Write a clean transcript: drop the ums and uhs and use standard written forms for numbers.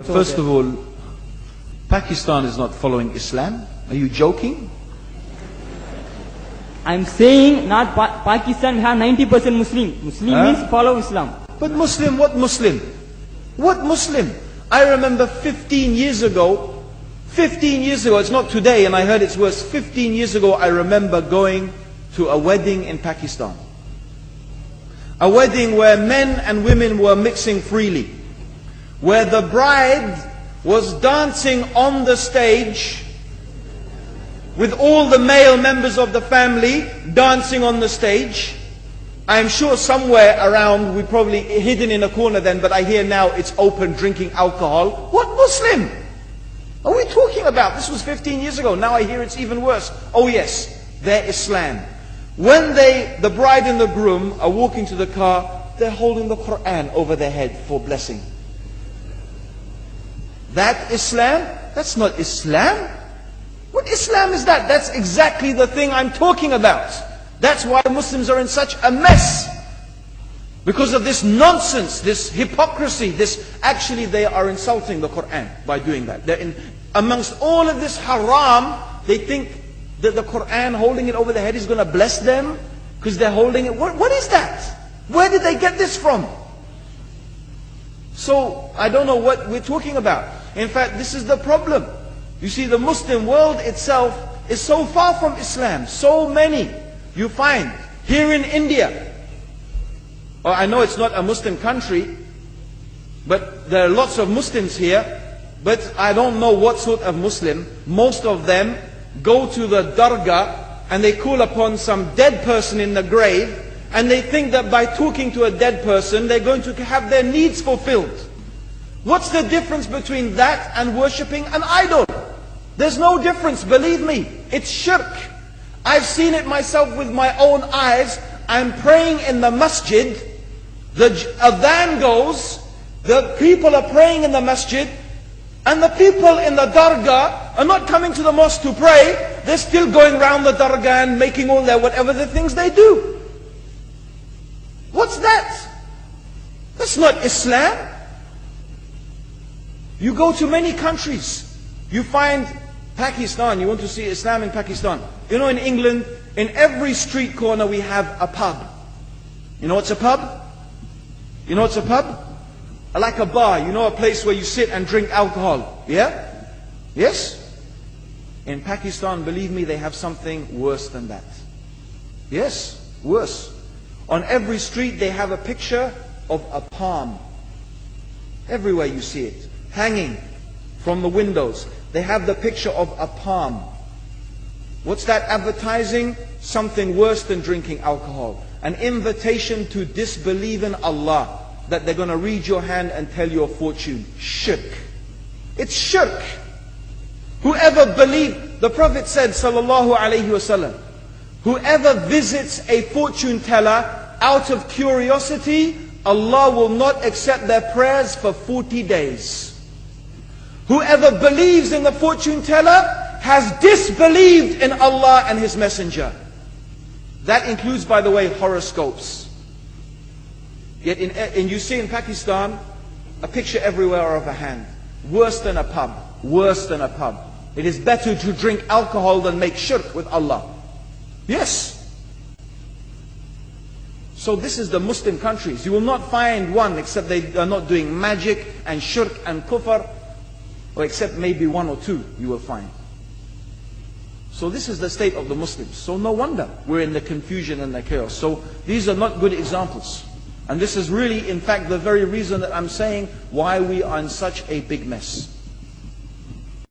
First of all, Pakistan is not following Islam. Are you joking? I'm saying not Pakistan, we have 90% Muslim. Muslim means follow Islam. But Muslim, what Muslim? What Muslim? I remember 15 years ago, it's not today and I heard it's worse. 15 years ago I remember going to a wedding in Pakistan. A wedding where men and women were mixing freely. Where the bride was dancing on the stage with all the male members of the family dancing on the stage. I'm sure somewhere around, we probably hidden in a corner then, but I hear now it's open, drinking alcohol. What Muslim are we talking about? This was 15 years ago. Now I hear it's even worse. Oh yes, they're Islam. When the bride and the groom are walking to the car, they're holding the Quran over their head for blessing. That Islam? That's not Islam. What Islam is that? That's exactly the thing I'm talking about. That's why Muslims are in such a mess. Because of this nonsense, this hypocrisy, actually they are insulting the Quran by doing that. Amongst all of this haram, they think that the Quran, holding it over their head, is going to bless them because they're holding it. What is that? Where did they get this from? So, I don't know what we're talking about. In fact, this is the problem. You see, the Muslim world itself is so far from Islam. So many you find here in India. I know it's not a Muslim country, but there are lots of Muslims here. But I don't know what sort of Muslim. Most of them go to the dargah and they call upon some dead person in the grave, and they think that by talking to a dead person they're going to have their needs fulfilled. What's the difference between that and worshipping an idol? There's no difference, believe me. It's shirk. I've seen it myself with my own eyes. I'm praying in the masjid, the adhan goes, the people are praying in the masjid, and the people in the dargah are not coming to the mosque to pray. They're still going around the dargah and making all their whatever the things they do. What's that? That's not Islam. You go to many countries, you find Pakistan, you want to see Islam in Pakistan. You know, in England, in every street corner we have a pub. You know what's a pub? You know what's a pub? Like a bar, you know, a place where you sit and drink alcohol. Yeah? Yes? In Pakistan, believe me, they have something worse than that. Yes, worse. On every street they have a picture of a palm. Everywhere you see it, hanging from the windows. They have the picture of a palm. What's that advertising? Something worse than drinking alcohol. An invitation to disbelieve in Allah. That they're going to read your hand and tell your fortune. Shirk. It's shirk. Whoever believes, the Prophet said, sallallahu alaihi wasallam, whoever visits a fortune teller out of curiosity, Allah will not accept their prayers for 40 days. Whoever believes in the fortune teller has disbelieved in Allah and His Messenger. That includes, by the way, horoscopes. Yet and you see in Pakistan, a picture everywhere of a hand. Worse than a pub. Worse than a pub. It is better to drink alcohol than make shirk with Allah. Yes. So this is the Muslim countries. You will not find one except they are not doing magic and shirk and kufr, or except maybe one or two you will find. So this is the state of the Muslims. So no wonder we're in the confusion and the chaos. So these are not good examples. And this is really, in fact, the very reason that I'm saying why we are in such a big mess.